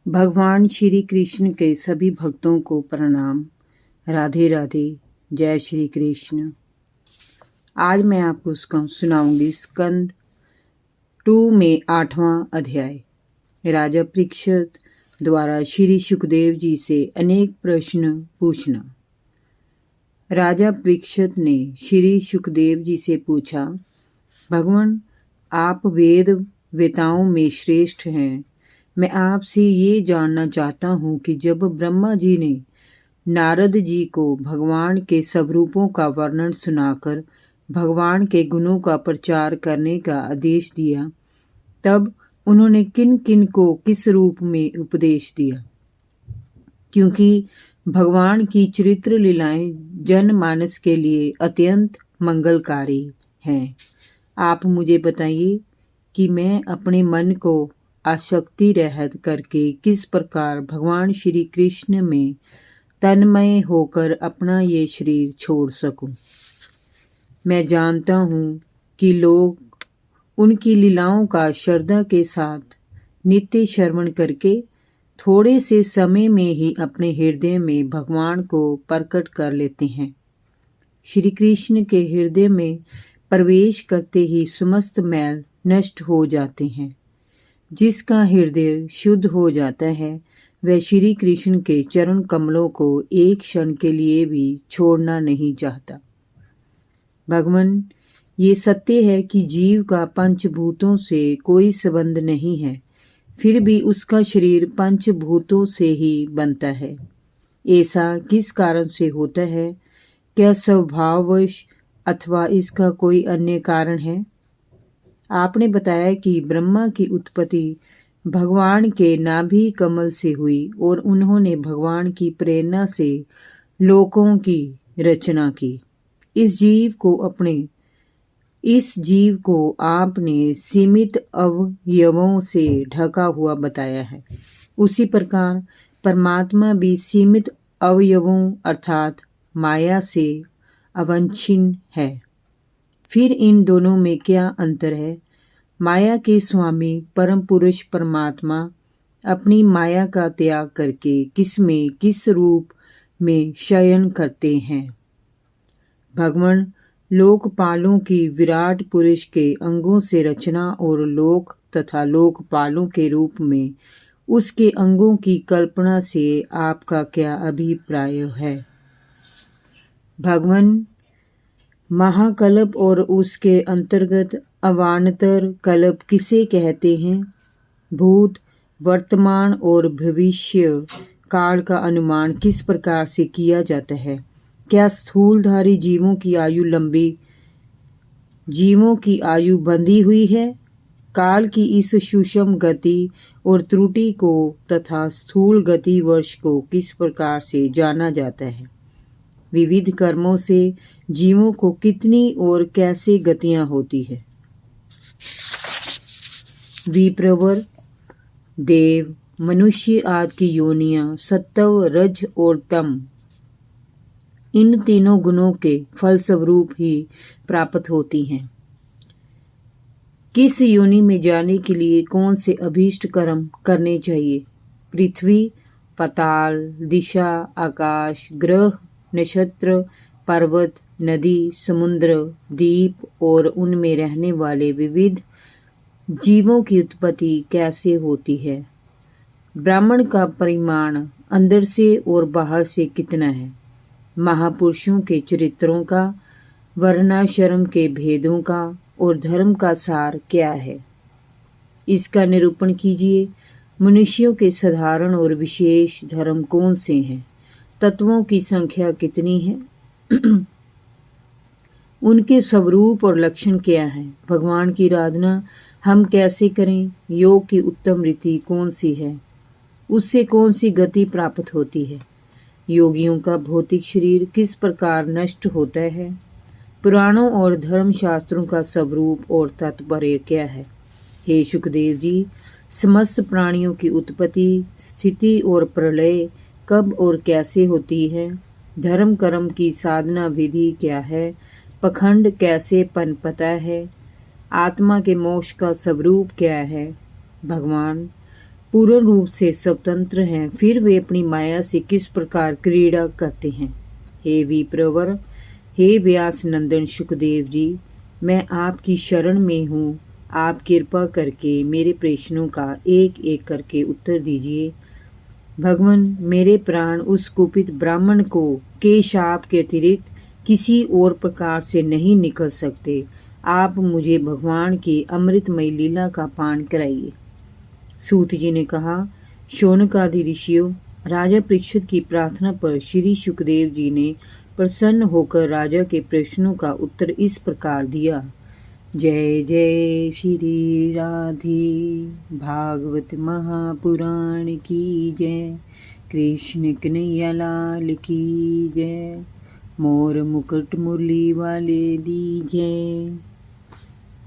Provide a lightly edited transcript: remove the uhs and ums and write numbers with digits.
भगवान श्री कृष्ण के सभी भक्तों को प्रणाम। राधे राधे। जय श्री कृष्ण। आज मैं आपको सुनाऊंगी स्कंद 2 में 8वां अध्याय। राजा परीक्षित द्वारा श्री सुखदेव जी से अनेक प्रश्न पूछना। राजा परीक्षित ने श्री सुखदेव जी से पूछा, भगवान आप वेताओं में श्रेष्ठ हैं। मैं आपसे ये जानना चाहता हूँ कि जब ब्रह्मा जी ने नारद जी को भगवान के स्वरूपों का वर्णन सुनाकर भगवान के गुणों का प्रचार करने का आदेश दिया, तब उन्होंने किन किन को किस रूप में उपदेश दिया? क्योंकि भगवान की चरित्र लीलाएं जनमानस के लिए अत्यंत मंगलकारी हैं। आप मुझे बताइए कि मैं अपने मन को आसक्ति रहित करके किस प्रकार भगवान श्री कृष्ण में तन्मय होकर अपना ये शरीर छोड़ सकूं। मैं जानता हूँ कि लोग उनकी लीलाओं का श्रद्धा के साथ नित्य श्रवण करके थोड़े से समय में ही अपने हृदय में भगवान को प्रकट कर लेते हैं। श्री कृष्ण के हृदय में प्रवेश करते ही समस्त मैल नष्ट हो जाते हैं। जिसका हृदय शुद्ध हो जाता है वह श्री कृष्ण के चरण कमलों को एक क्षण के लिए भी छोड़ना नहीं चाहता। भगवान, ये सत्य है कि जीव का पंचभूतों से कोई संबंध नहीं है, फिर भी उसका शरीर पंचभूतों से ही बनता है। ऐसा किस कारण से होता है? क्या स्वभाववश अथवा इसका कोई अन्य कारण है? आपने बताया कि ब्रह्मा की उत्पत्ति भगवान के नाभि कमल से हुई और उन्होंने भगवान की प्रेरणा से लोकों की रचना की। इस जीव को आपने सीमित अवयवों से ढका हुआ बताया है। उसी प्रकार परमात्मा भी सीमित अवयवों अर्थात माया से अवच्छिन्न है। फिर इन दोनों में क्या अंतर है? माया के स्वामी परम पुरुष परमात्मा अपनी माया का त्याग करके किस रूप में शयन करते हैं? भगवान, लोकपालों की विराट पुरुष के अंगों से रचना और लोक तथा लोकपालों के रूप में उसके अंगों की कल्पना से आपका क्या अभिप्राय है? भगवान, महाकल्प और उसके अंतर्गत अवान्तर कल्प किसे कहते हैं? भूत, वर्तमान और भविष्य काल का अनुमान किस प्रकार से किया जाता है? क्या स्थूलधारी जीवों की आयु बंधी हुई है? काल की इस सूक्ष्म गति और त्रुटि को तथा स्थूल गति वर्ष को किस प्रकार से जाना जाता है? विविध कर्मों से जीवों को कितनी और कैसे गतियां होती है? विप्रवर, देव, मनुष्य आदि की योनियां सत्व, रज और तम इन तीनों गुणों के फलस्वरूप ही प्राप्त होती हैं। किस योनि में जाने के लिए कौन से अभीष्ट कर्म करने चाहिए? पृथ्वी, पाताल, दिशा, आकाश, ग्रह, नक्षत्र, पर्वत, नदी, समुद्र, द्वीप और उनमें रहने वाले विविध जीवों की उत्पत्ति कैसे होती है? ब्राह्मण का परिमाण अंदर से और बाहर से कितना है? महापुरुषों के चरित्रों का, वर्णाश्रम के भेदों का और धर्म का सार क्या है? इसका निरूपण कीजिए। मनुष्यों के साधारण और विशेष धर्म कौन से हैं? तत्वों की संख्या कितनी है? उनके स्वरूप और लक्षण क्या हैं? भगवान की आराधना हम कैसे करें? योग की उत्तम रीति कौन सी है? उससे कौन सी गति प्राप्त होती है? योगियों का भौतिक शरीर किस प्रकार नष्ट होता है? पुराणों और धर्मशास्त्रों का स्वरूप और तात्पर्य क्या है? हे सुखदेव जी, समस्त प्राणियों की उत्पत्ति, स्थिति और प्रलय कब और कैसे होती है? धर्म कर्म की साधना विधि क्या है? पखंड कैसे पनपता है? आत्मा के मोक्ष का स्वरूप क्या है? भगवान, पूर्ण रूप से स्वतंत्र हैं, फिर वे अपनी माया से किस प्रकार क्रीड़ा करते हैं। हे विप्रवर, हे व्यास नंदन सुखदेव जी, मैं आपकी शरण में हूँ। आप कृपा करके मेरे प्रश्नों का एक एक करके उत्तर दीजिए। भगवान, मेरे प्राण उस कुपित ब्राह्मण को के शाप के अतिरिक्त किसी और प्रकार से नहीं निकल सकते। आप मुझे भगवान की अमृतमयी लीला का पान कराइए। सूत जी ने कहा, शौनक आदि ऋषियों, राजा परीक्षित की प्रार्थना पर श्री सुखदेव जी ने प्रसन्न होकर राजा के प्रश्नों का उत्तर इस प्रकार दिया। जय जय श्री राधे भागवत महापुराण की जय। कृष्ण कन्हैया लाल की जय। मोर मुकुट मुरली वाले दी जय।